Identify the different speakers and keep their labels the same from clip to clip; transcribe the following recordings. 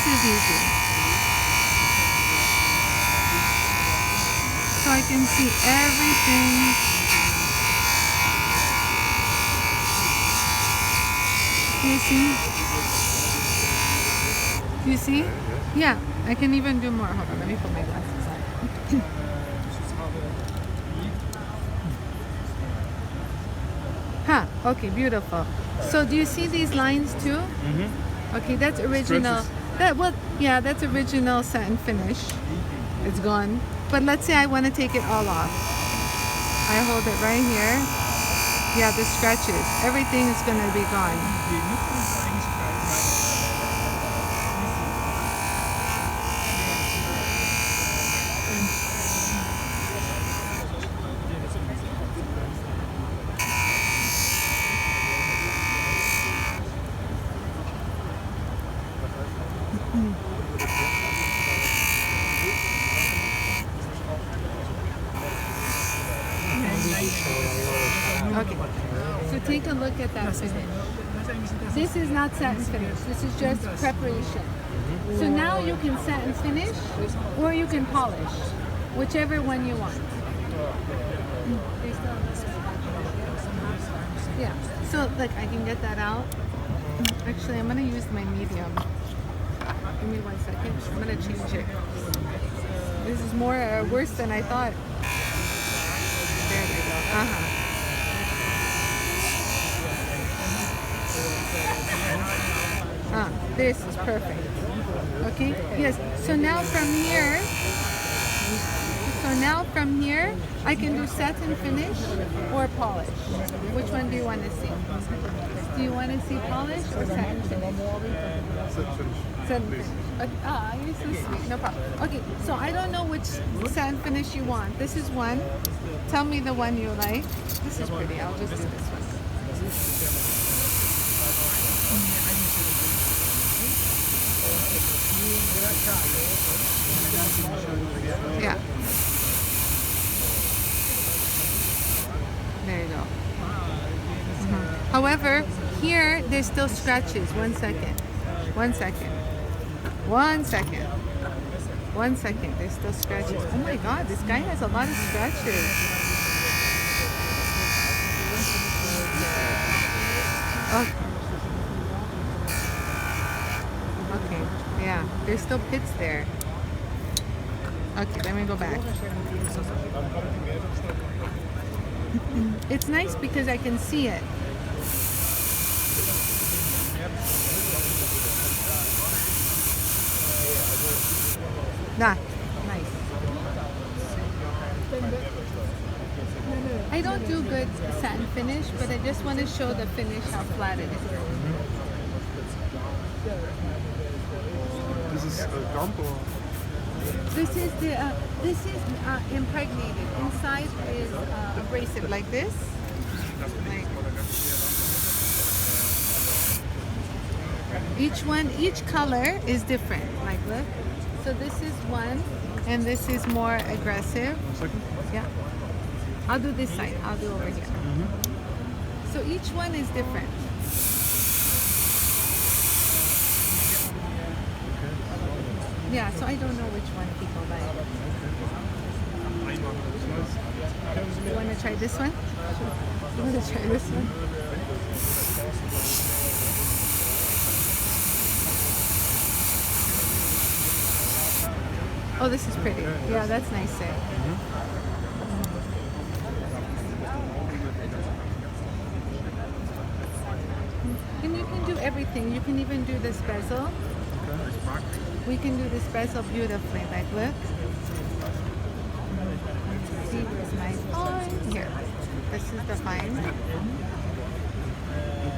Speaker 1: is easy. So I can see everything. Do you see? Do you see? Yeah, I can even do more. Hold on, let me put my glasses on. Huh, okay, beautiful. So do you see these lines too?
Speaker 2: Mm-hmm.
Speaker 1: Okay, that's original. That's original satin finish. It's gone. But let's say I want to take it all off. I hold it right here. Yeah, the scratches. Everything is going to be gone. Okay, so take a look at that finish. This is not satin finish, this is just preparation. So now you can satin finish or you can polish, whichever one you want. Yeah, so look, I can get that out. Actually, I'm going to use my medium. Give me 1 second, I'm going to change it. This is more worse than I thought. There we go. This is perfect. Okay, yes. So now from here, I can do satin finish or polish. Which one do you want to see? Do you want to see polish or satin finish? Satin finish. Okay. You're so sweet. No problem. Okay, so I don't know which satin finish you want. This is one. Tell me the one you like. This is pretty. I'll just do this one. Yeah. There you go. However, here there's still scratches. 1 second. 1 second. 1 second. 1 second. There's still scratches. Oh my God, this guy has a lot of scratches. Okay. Yeah, there's still pits there. Okay, let me go back. It's nice because I can see it. Nice. I don't do good satin finish, but I just want to show the finish how flat it is.
Speaker 2: This is gump or?
Speaker 1: This is impregnated. Inside is abrasive like this. Each color is different. Like look. So this is one, and this is more aggressive.
Speaker 2: 1 second.
Speaker 1: Yeah. I'll do this side. I'll do over here. So each one is different. Yeah, so I don't know which one people like. You want to try this one? You want to try this one? Oh, this is pretty. Yeah, that's nice there. And you can do everything. You can even do this bezel. We can do this bezel beautifully. Like, look. See, where's my fine? Here. This is the fine.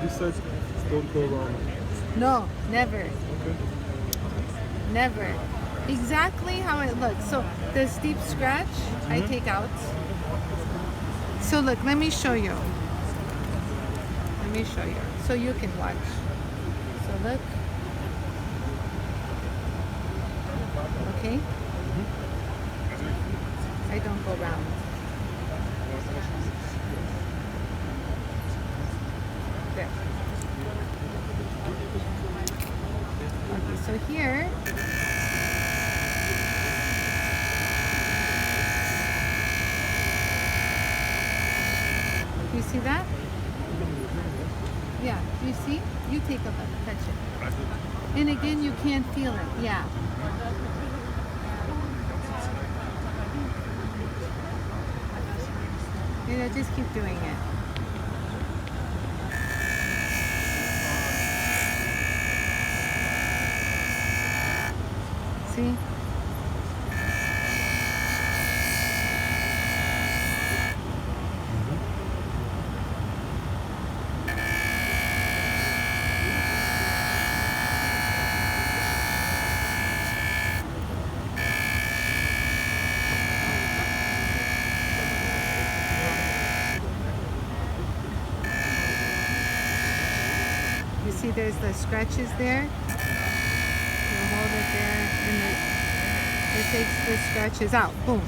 Speaker 2: This side don't go wrong.
Speaker 1: No, never.
Speaker 2: Okay.
Speaker 1: Never. Exactly how it looks. So the steep scratch, I take out. So look, let me show you. Let me show you. So you can watch. So look. Okay? I don't go round. There. Okay, so here, you see that? Yeah, you see? You take a look, touch it. And again, you can't feel it, yeah. You know, just keep doing it. See? You see there's the scratches there? You hold it there and it takes the scratches out. Boom.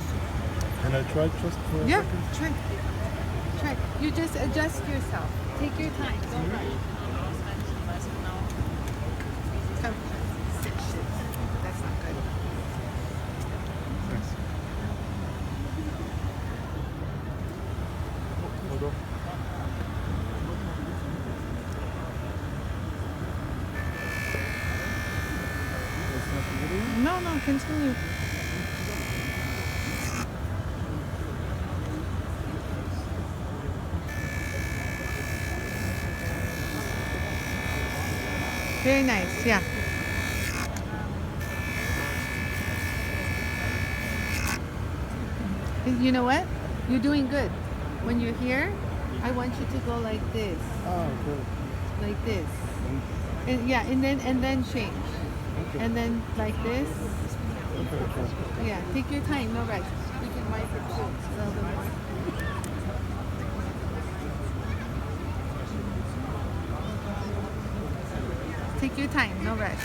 Speaker 2: Can I try just for a
Speaker 1: Yeah,
Speaker 2: second?
Speaker 1: try. You just adjust yourself. Take your time. Don't rush. Come. Shit. That's not good.
Speaker 2: Thanks. Hold on. That's not the video?
Speaker 1: No, continue. Very nice, yeah. You know what? You're doing good. When you're here, I want you to go like this.
Speaker 2: Ah, good.
Speaker 1: Like this. And, yeah, and then change.
Speaker 2: Okay.
Speaker 1: And then like this.
Speaker 2: Okay, okay.
Speaker 1: Yeah, take your time, no rush. You can wipe it too. A little bit more. Take your time, no rush.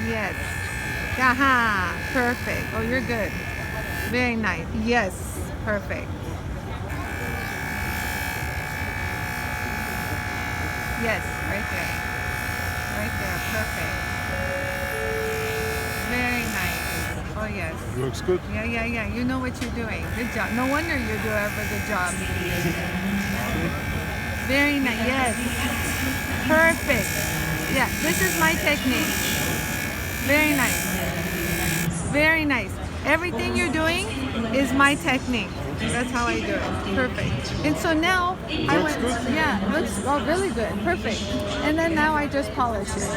Speaker 1: Yes. Aha, perfect. Oh, you're good. Very nice. Yes, perfect. Yes, right there. Right there, perfect. Very nice. Oh, yes.
Speaker 2: Looks good.
Speaker 1: Yeah. You know what you're doing. Good job. No wonder you're doing a good job. Very nice. Yes. Perfect. Yeah, this is my technique. Very nice. Very nice. Everything you're doing is my technique. That's how I do it. Perfect. And so now I
Speaker 2: Looks
Speaker 1: went.
Speaker 2: good?
Speaker 1: Yeah, looks really good. Perfect. And then now I just polish it.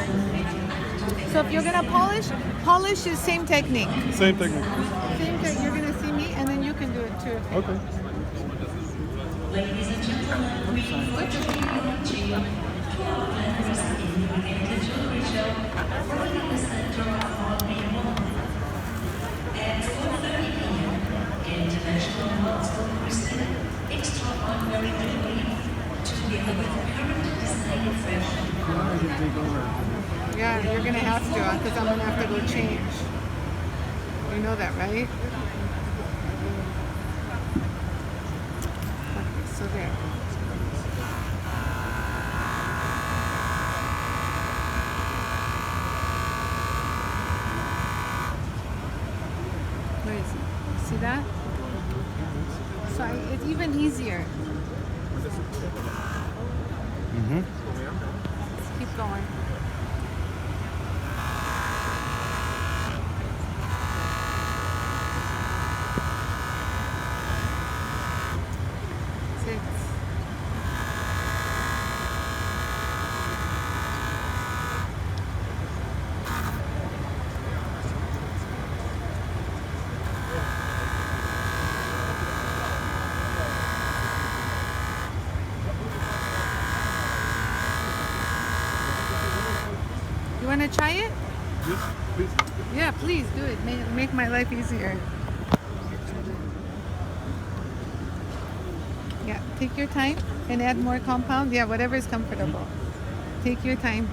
Speaker 1: So if you're gonna polish is same technique.
Speaker 2: Same technique.
Speaker 1: Same thing. You're gonna see me, and then you can do it too.
Speaker 2: Okay.
Speaker 1: Yeah, you're gonna have to, because I'm gonna have to go change. You know that, right? Okay, so there. Where is it? See that? So it's even easier.
Speaker 2: Mm-hmm.
Speaker 1: Keep going. Six. You want to try it?
Speaker 2: Yes, please.
Speaker 1: Yeah, please do it. Make my life easier. Yeah, take your time and add more compound. Yeah, whatever is comfortable. Take your time.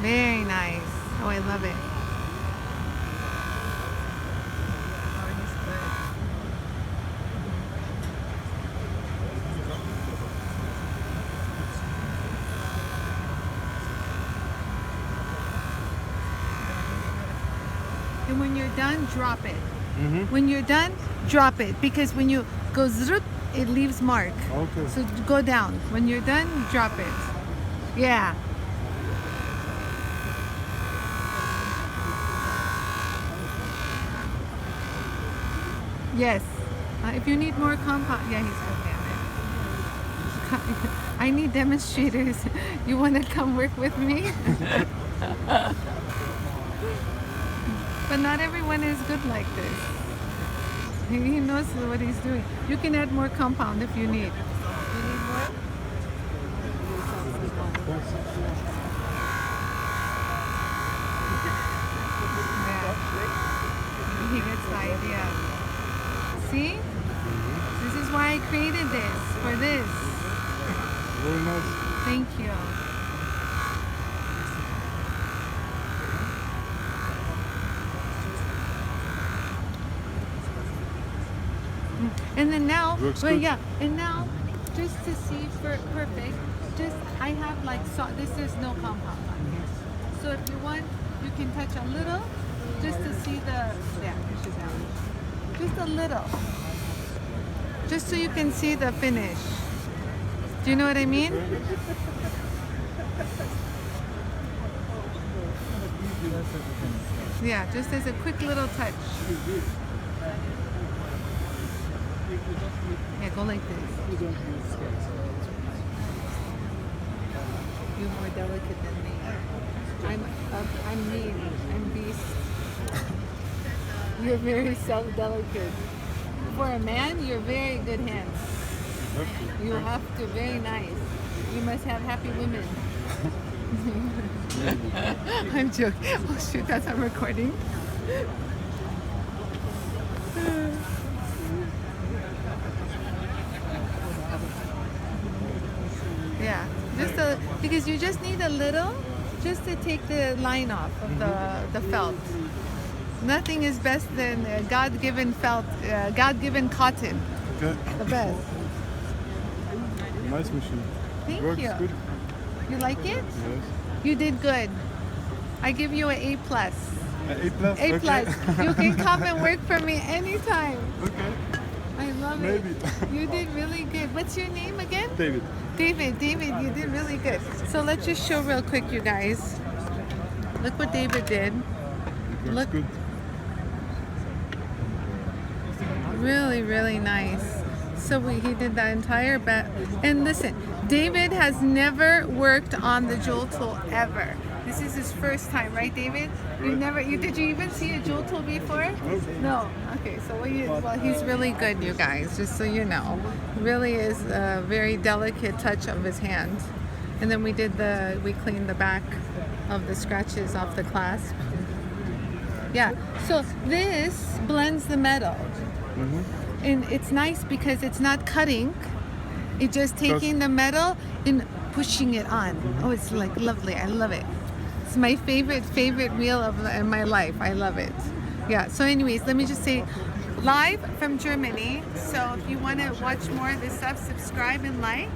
Speaker 1: Very nice. Oh, I love it. Oh, he's good. and when you're done, drop it.
Speaker 2: Mm-hmm.
Speaker 1: When you're done, drop it, because when you go zrup, it leaves mark.
Speaker 2: Okay.
Speaker 1: So go down. When you're done, drop it. Yeah. Yes. If you need more compound, yeah, he's good at it. I need demonstrators. You want to come work with me? But not everyone is good like this. He knows what he's doing. You can add more compound if you need. You need more? Yeah. He gets the idea. See? This is why I created this, for this.
Speaker 2: Very nice.
Speaker 1: Thank you. And then now,
Speaker 2: Looks
Speaker 1: well,
Speaker 2: good.
Speaker 1: yeah, and now, just to see for perfect, just I have like this is no compound on here. So if you want, you can touch a little, just to see the just a little, just so you can see the finish. Do you know what I mean? Yeah, just as a quick little touch. Yeah, go like this. You're more delicate than me. I'm mean. I'm beast. You're very self-delicate. For a man, you're very good hands. You have to. Very nice. You must have happy women. I'm joking. Oh shoot, that's I'm recording. Yeah, because you just need a little, just to take the line off of the felt. Nothing is best than God-given felt, God-given cotton.
Speaker 2: Okay.
Speaker 1: The best.
Speaker 2: Nice machine.
Speaker 1: Thank
Speaker 2: Works
Speaker 1: you.
Speaker 2: good.
Speaker 1: You like it?
Speaker 2: Yes.
Speaker 1: You did good. I give you an A+.
Speaker 2: A plus.
Speaker 1: A+.
Speaker 2: Okay.
Speaker 1: You can come and work for me anytime.
Speaker 2: Okay.
Speaker 1: I love
Speaker 2: Maybe.
Speaker 1: it. You did really good. What's your name again?
Speaker 2: David.
Speaker 1: David, you did really good. So let's just show real quick, you guys. Look what David did.
Speaker 2: Looks
Speaker 1: Look.
Speaker 2: good.
Speaker 1: Really, really nice. So he did the entire bat. And listen, David has never worked on the Jooltool ever. This is his first time, right, David? Did you even see a Jooltool before? No. Okay, so he's really good, you guys, just so you know. Really is a very delicate touch of his hand. And then we cleaned the back of the scratches off the clasp. Yeah, so this blends the metal.
Speaker 2: Mm-hmm.
Speaker 1: And it's nice because it's not cutting. It's just taking the metal and pushing it on. Oh, it's like lovely. I love it. It's my favorite wheel in my life. I love it. Yeah, so anyways, let me just say, live from Germany. So if you want to watch more of this stuff, subscribe and like.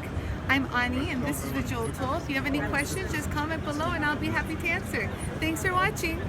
Speaker 1: I'm Anie, and this is the Jooltool. If you have any questions, just comment below and I'll be happy to answer. Thanks for watching.